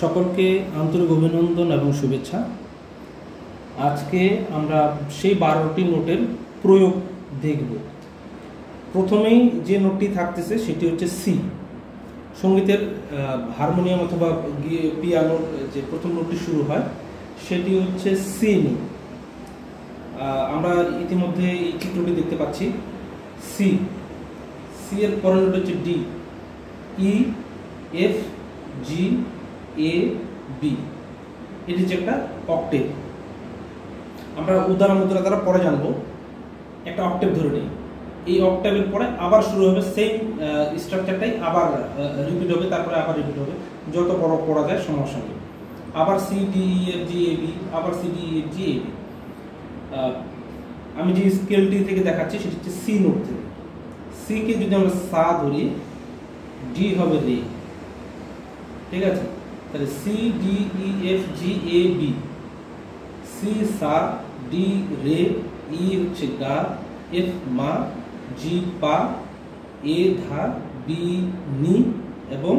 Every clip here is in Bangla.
সকলকে আন্তরিক অভিনন্দন এবং শুভেচ্ছা। আজকে আমরা সেই 12টি নোটের প্রয়োগ দেখব। প্রথমেই যে নোটটি থাকতেছে সেটি হচ্ছে সি। সঙ্গীতের হারমোনিয়াম অথবা পিয়ানোর যে প্রথম নোটটি শুরু হয় সেটি হচ্ছে সি নোট। আমরা ইতিমধ্যে এই চিত্রটি দেখতে পাচ্ছি। সি সি এর পরের নোট হচ্ছে D, E, F, G, A, B. এটি হচ্ছে একটা অক্টেভ। আমরা উদাহরণ দ্বারা পরে জানবো। একটা অক্টেভ ধরে নিই, এই অক্টেভের পরে আবার শুরু হবে সেম স্ট্রাকচারটাই, আবার রিপিট হবে, তারপরে আবার রিপিট হবে, যত বড় পড়া যায় সমস্যা নেই। আবার C D E F G A B, আবার C D E F G A B. আমি যে স্কেলটি থেকে দেখাচ্ছি সেটি হচ্ছে সি নোট থেকে। সি কে যদি আমরা সা ধরি, ডি হবে রে, ঠিক আছে? তাহলে C D E F G A B. C সা, ডি রে, ই হচ্ছে গা, এফ মা, জি পা, এ ধা, বি নি এবং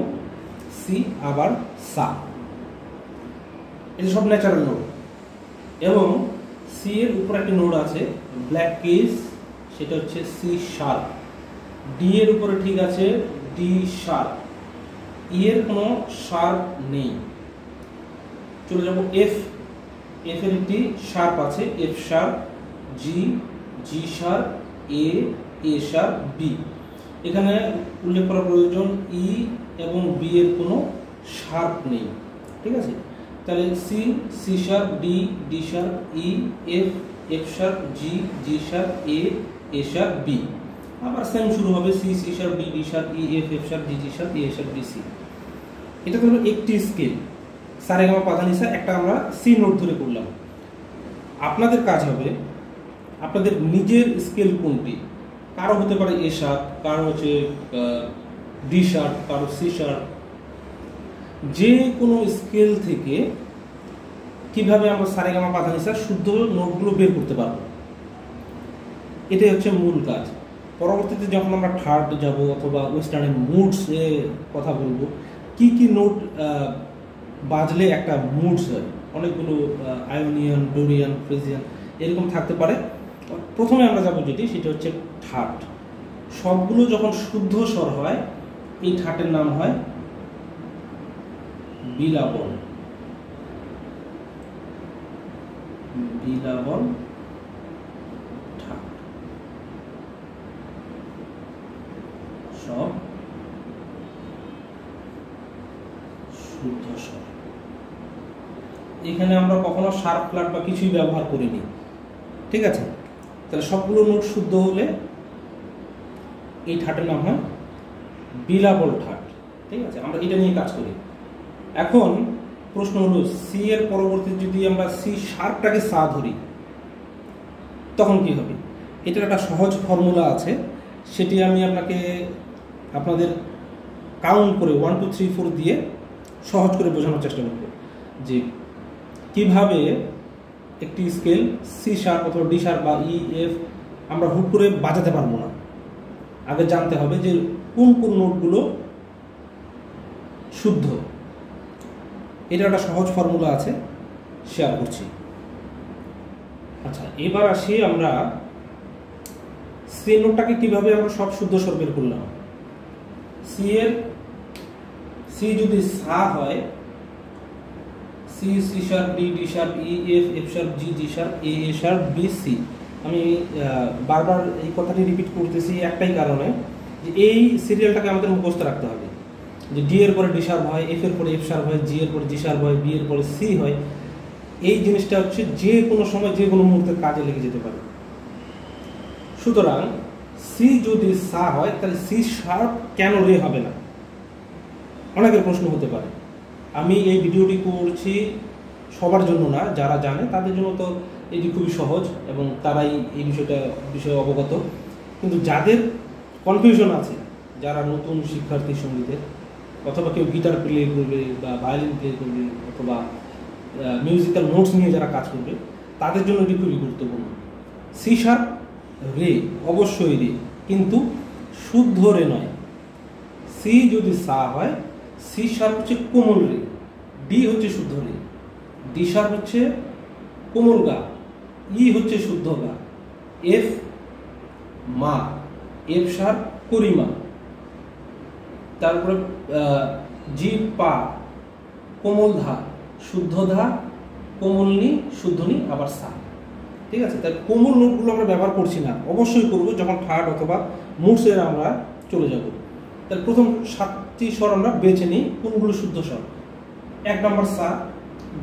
সি আবার সা। এটা সব ন্যাচারাল নোট। এবং সি এর উপর একটি নোট আছে ব্ল্যাক কেস, সেটা হচ্ছে সি শার্প। ডি এর উপরে ঠিক আছে ডি শার্প, ই এর কোনো শার্প নেই। চলে যাব এফ। এফ এর একটি শার্প আছে, F sharp, G, G sharp, A, A sharp, B. এখানে উল্লেখ করা প্রয়োজন ই এবং বি এর কোনো শার্প নেই, ঠিক আছে? তাহলে C, C sharp, D, D sharp, E, F, F sharp, G, G sharp, A, A sharp, B. আবার সেম শুরু হবে C, C sharp, D, D sharp, E, F, F sharp, G, G sharp, A sharp, D, C. এটা হলো একটি স্কেল। সারেগামা পাধানিসা একটা আমরা সি নোট ধরে করলাম। আপনাদের কাজ হবে আপনাদের নিজের স্কেল কোনটি। কারো হতে পারে এ শার্প, কারো হচ্ছে ডি শার্প, কারো সি শার্প। যে কোনো স্কেল থেকে কিভাবে আমরা সারেগামা পাধানিসা শুদ্ধ নোটগুলো বের করতে পারবো, এটাই হচ্ছে মূল কাজ। পরবর্তীতে যখন আমরা থার্ড যাব অথবা ওয়েস্টার্নের মুডস এ কথা বলবো, কি কি নোট বাজলে একটা মুডস হয়, অনেকগুলো আয়োনিয়ান, ডোরিয়ান, ফ্রেজিয়ান এরকম থাকতে পারে। প্রথমে আমরা যাবো যেটি, সেটা হচ্ছে থার্ড। সবগুলো যখন শুদ্ধ স্বর হয় এই থার্ডের নাম হয় বিলাবল। বিলাবল থার্ড। সব শুদ্ধ স্বর। এখানে আমরা কখনো শার্প ফ্ল্যাট বা কিছুই ব্যবহার করিনি, ঠিক আছে? তাহলে সবগুলো নোট শুদ্ধ হলে এই থার্ডের নাম হয় বিলাবল থার্ড, ঠিক আছে? আমরা এটা নিয়ে কাজ করি। এখন প্রশ্ন হলো, সি এর পরবর্তী যদি আমরা সি শার্পটাকে সা ধরি তখন কি হবে? এটার একটা সহজ ফর্মুলা আছে, সেটি আমি আপনাদের কাউন্ট করে 1 2 3 4 দিয়ে সহজ করে বোঝানোর চেষ্টা করব যে কিভাবে একটি স্কেল সি শার্প অথবা ডি শার্প বা ই, এফ আমরা হুট করে বাজাতে পারবো না। আগে জানতে হবে যে কোন কোন নোটগুলো শুদ্ধ। এটা একটা সহজ ফর্মুলা আছে, শেয়ার করছি। আচ্ছা, এবার আসি আমরা সি নোটটাকে কিভাবে আমরা সব শুদ্ধ স্বর বের করলাম। সি যদি সা হয়, C, C sharp, D, D sharp, E, F, F sharp, G, G sharp, A, A sharp, B, C. আমি বারবার এই কথাটি রিপিট করতেছি একটাই কারণে, যে এই সিরিয়ালটাকে আমাদের মুখস্থ রাখতে হবে। যে ডি এর পরে ডি শার্প হয়, এফ এর পরে এফ শার্প হয়, জি এর পরে জি শার্প হয়, বি এর পরে সি হয়। এই জিনিসটা হচ্ছে যে কোনো সময় যে কোনো মুহূর্তে কাজে লেগে যেতে পারে। সুতরাং সি যদি সা হয় তাহলে সি শার্প কেন রে হবে না, অনেকের প্রশ্ন হতে পারে। আমি এই ভিডিওটি করছি সবার জন্য না, যারা জানে তাদের জন্য তো এটি খুবই সহজ এবং তারাই এই বিষয়ে অবগত। কিন্তু যাদের কনফিউশন আছে, যারা নতুন শিক্ষার্থী সঙ্গীতের, অথবা কেউ গিটার প্লে করবে বা ভায়োলিন প্লে করবে অথবা মিউজিক্যাল নোটস নিয়ে যারা কাজ করবে, তাদের জন্য এটি খুবই গুরুত্বপূর্ণ। সি শার্প রে, অবশ্যই রে, কিন্তু শুদ্ধ রে নয়। সি যদি সা হয়, সি শার্প হচ্ছে কোমল রে, ডি হচ্ছে শুদ্ধ রে, ডি শার্প হচ্ছে কোমল গা, ই হচ্ছে শুদ্ধ গা, এফ মা, এফ শার্প করিমা, তারপরে জি পা, কোমল ধা, শুদ্ধ ধা, কোমলনি, শুদ্ধনি, আবার সা। ঠিক আছে, তাই কোমল নোটগুলো আমরা ব্যবহার করছি না, অবশ্যই করব যখন থার্ড অথবা মুডসের আমরা চলে যাব। তাহলে প্রথম 7টি স্বর আমরা বেছে নিই কোনগুলো শুদ্ধ স্বর। 1 নম্বর সা,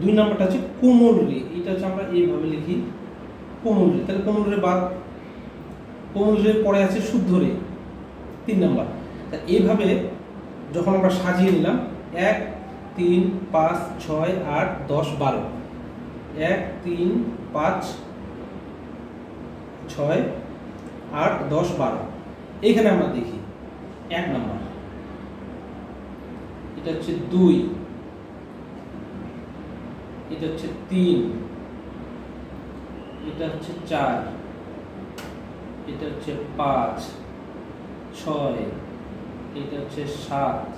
2 নম্বরটা হচ্ছে কোমল রে, এটা হচ্ছে আমরা এইভাবে লিখি কোমল রে, তাহলে কোমল রে বাদ, কোমল রে পরে আছে শুদ্ধ রে 3 নম্বর। তা এইভাবে যখন আমরা সাজিয়ে নিলাম 1 3 5 6 8 10 12, 1 3 5 6 8 10 12, এইখানে আমরা দেখি 1 নম্বর, এটা হচ্ছে 2, এটা হচ্ছে 3, এটা হচ্ছে 4, এটা হচ্ছে 5 6, এটা হচ্ছে 7,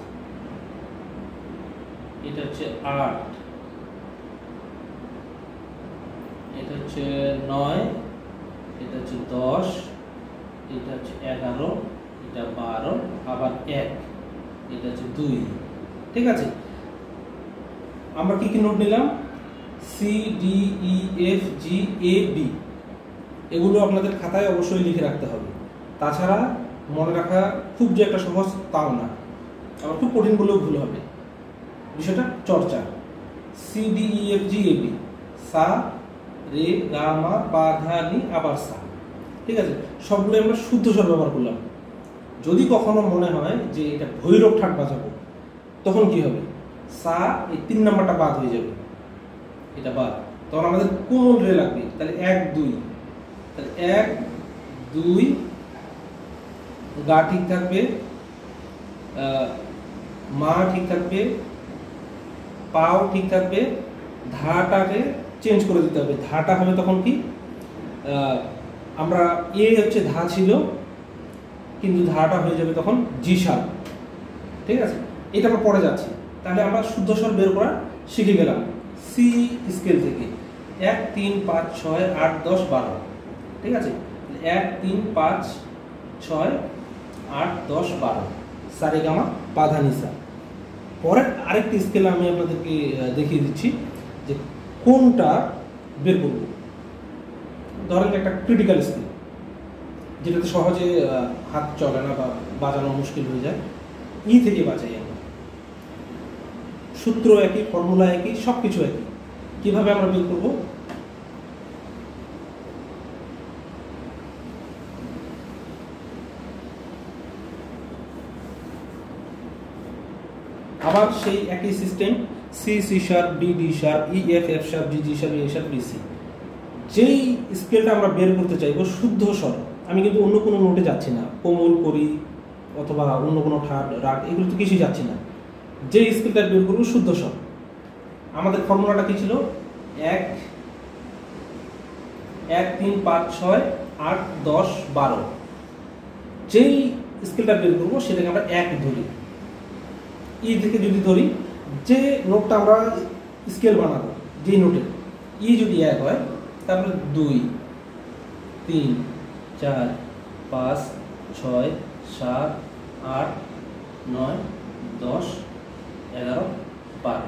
এটা হচ্ছে 8, এটা হচ্ছে 9, এটা হচ্ছে 10, এটা হচ্ছে 11, এটা 12, আবার 1, এটা হচ্ছে 2। ঠিক আছে, আমরা কি কি নোট নিলাম? C D E F G A B, এগুলো আপনাদের খাতায় অবশ্যই লিখে রাখতে হবে, তাছাড়া মনে রাখা খুব যে একটা সহজ তাও না, আবার খুব কঠিন বলেও ভুল হবে। বিষয়টা চর্চা। C D E F G A B, সা রে গা মা পা ধা নি, আবার সা। ঠিক আছে, সবগুলো আমরা শুদ্ধ স্বর ব্যবহার করলাম। যদি কখনো মনে হয় যে এটা ভৈরব ঠাট বাজাবো, তখন কি হবে? সা এই 3 নম্বরটা বাদ হয়ে যাবে, এটা বাদ, তখন আমাদের কোমল রে লাগবে। তাহলে 1 2, তাহলে 1 2, গা ঠিক থাকবে, মা ঠিক থাকবে, পাও ঠিক থাকবে, ধাটাকে চেঞ্জ করে দিতে হবে। ধাটা হবে তখন কি, আমরা এ হচ্ছে ধা ছিল, কিন্তু ধাটা হয়ে যাবে তখন জি শার্প। ঠিক আছে, এটা আমরা পরে যাচ্ছি। তাহলে আমরা শুদ্ধ স্বর বের করা শিখে গেলাম সি স্কেল থেকে। 1 3 5 6 8 10 12। ঠিক আছে, 1 3 5 6 8 10 12, সারেগামা পাধানিসা। পরের আরেকটি স্কেল আমি আপনাদেরকে দেখিয়ে দিচ্ছি যে কোনটা বের করব। ধরেন একটা ক্রিটিক্যাল স্কেল, যেটাতে সহজে হাত চলে না বা বাজানো মুশকিল হয়ে যায়, ই থেকে বাজাই আমরা। সূত্র একই, ফর্মুলা একই, সব কিছু একই। কিভাবে আমরা বের করব? আবার সেই একই system, C C sharp, D D sharp, E F F sharp, G G sharp, A sharp, D C. যেই স্কেলটা আমরা বের করতে চাইবো শুদ্ধ স্বর, আমি কিন্তু অন্য কোনো নোটে যাচ্ছি না, কোমল করি অথবা অন্য কোনো ঠাট রাগ, এগুলো তো কিছুই যাচ্ছি না। যে স্কেলটা বের করবো শুদ্ধ স্বর, আমাদের ফর্মুলাটা কি ছিল? 1 3 5 6 8 10 12। যেই স্কেলটা বের করবো সেটাকে আমরা 1 ধরি। ই থেকে যদি ধরি, যে নোটটা আমরা স্কেল বানাবো, যেই নোটের ই যদি 1 হয়, তারপরে 2 3 4 5 6 7 8 9 10 11 12।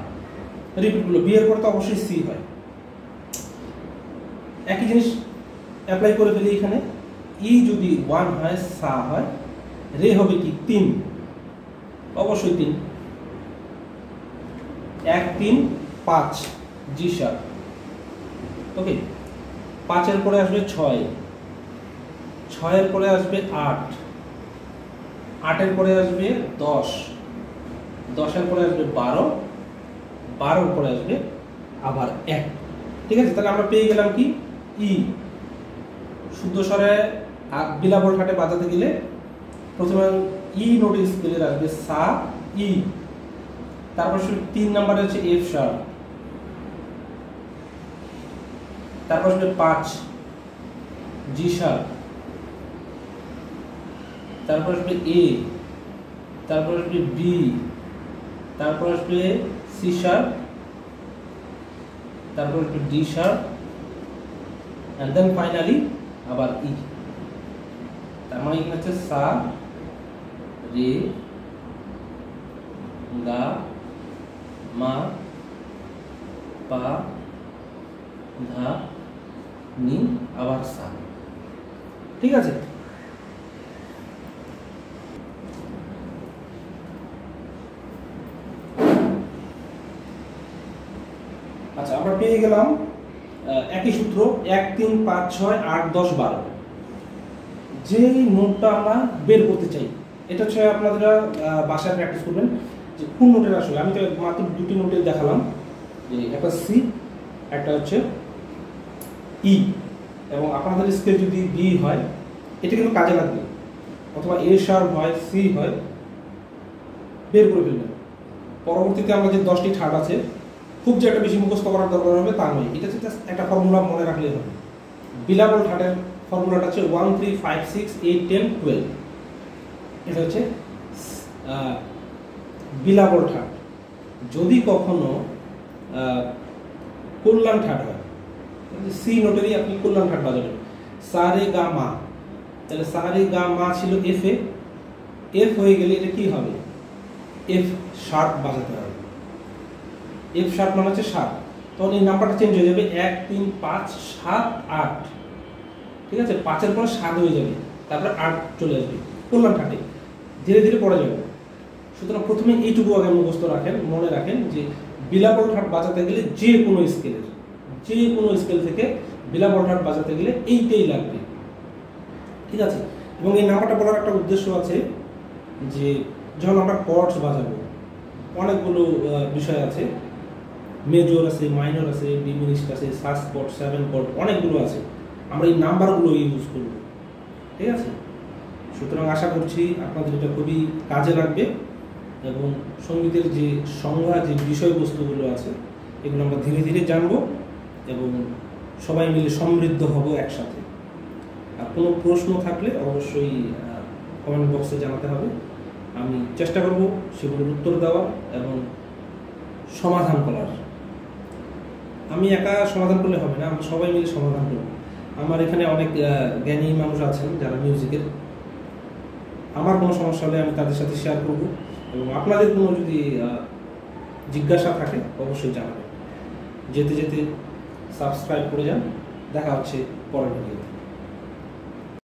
রিপিটগুলো বি এর পর তো অবশ্যই সি হয়। একই জিনিস অ্যাপ্লাই করে ফেলি এখানে। ই যদি 1 হয়, সা হয়, রে হবে কি 3, অবশ্যই 3। 1 3 5 জি শার্প। ওকে, 5 এর পরে আসবে 6, 6 এর পরে আসবে 8, 8 এর পরে আসবে 10, 10 এর পরে আসবে 12, 12 এর পরে আসবে আবার 1। ঠিক আছে, তাহলে আমরা পেয়ে গেলাম কি, ই। শুদ্ধ স্বরে বিলাবল ঠাটে বাজাতে গেলে প্রথমে ই নোটিস স্কেলে আসবে সা ই, তারপর 3 নম্বরে হচ্ছে এফ শার্প, তারপর আসবে 5 জি শার্প, তারপর আসবে এ, তারপর আসবে বি, তারপর আসবে সি শার্প, তারপর একটু D sharp, and then finally আবার ই। তার মানে এখানে হচ্ছে সা রে গা মা পা ধা নি আবার সা। ঠিক আছে? আচ্ছা, আমরা পেয়ে গেলাম একই সূত্র 1 3 5 6 8 10 12। যে নোটটা আমরা বের করতে চাই, এটা হচ্ছে আপনারা বাসায় প্র্যাকটিস করবেন যে কোন নোটের আসলে। আমি তো মাত্র দুটি নোটে দেখালাম, যে একটা সি, একটা হচ্ছে ই, এবং আপনাদের স্কেল যদি বি হয় এটা কিন্তু কাজে লাগবে, অথবা এ শার্প হয়, সি হয়, বের করে ফেলবেন। পরবর্তীতে আমরা যে 10টি ঠাট আছে, খুব যে একটা বেশি মুখস্থ করার দরকার হবে তা নয়, এটা হচ্ছে একটা ফর্মুলা মনে রাখলে হবে। বিলাবল ঠাটের ফর্মুলাটা হচ্ছে 1 3 5 6 8 10 12। এটা হচ্ছে বিলাবল ঠাট। যদি কখনো কল্যাণ ঠাট হয়, সি নোটেরই আপনি কল্যাণ ঠাট বাজাবেন। সা রে গা মা, তাহলে সা রে গা মা ছিল এফ এ, এফ হয়ে গেলে এটা কি হবে? এফ শার্প বাজাতে হবে। এফ শার্প মানে হচ্ছে 7, তখন এই নাম্বারটা চেঞ্জ হয়ে যাবে 1 3 5 7 8। ঠিক আছে? 5-এর পরে 7 হয়ে যাবে, তারপরে 8 চলে আসবে কল্যাণ ঠাটে, ধীরে ধীরে পড়ে যাবে। সুতরাং প্রথমে এইটুকু আগে মুখস্থ রাখেন, মনে রাখেন যে বিলাবল ঠাট বাজাতে গেলে যে কোনো স্কেল থেকে বিলাবল ঠাট বাজাতে গেলে এইটাই লাগবে। ঠিক আছে? এবং এই নাম্বারটা বলার একটা উদ্দেশ্য আছে, যে যখন আমরা কর্ডস বাজাবো, অনেকগুলো বিষয় আছে, মেজর আছে, মাইনর আছে, ডিমিনিশড আছে, সাস কর্ড, 7 কর্ড, অনেকগুলো আছে। আমরা এই নাম্বারগুলো ইউজ করব। ঠিক আছে? সুতরাং আশা করছি আপনাদের এটা খুবই কাজে লাগবে, এবং সঙ্গীতের যে সংজ্ঞা, যে বিষয়বস্তুগুলো আছে, এগুলো আমরা ধীরে ধীরে জানবো এবং সবাই মিলে সমৃদ্ধ হব একসাথে। আর কোনো প্রশ্ন থাকলে অবশ্যই কমেন্ট বক্সে জানাতে হবে। আমি চেষ্টা করব সেগুলোর উত্তর দেওয়ার এবং সমাধান করার। আমি একা সমাধান করলে হবে না, আমরা সবাই মিলে সমাধান করব। আমার এখানে অনেক জ্ঞানী মানুষ আছেন যারা মিউজিকের, আমার কোনো সমস্যা হলে আমি তাদের সাথে শেয়ার করব, এবং আপনাদের কোনো যদি জিজ্ঞাসা থাকে অবশ্যই জানাবেন। যেতে যেতে সাবস্ক্রাইব করে যান। দেখা হচ্ছে পরের ভিডিও।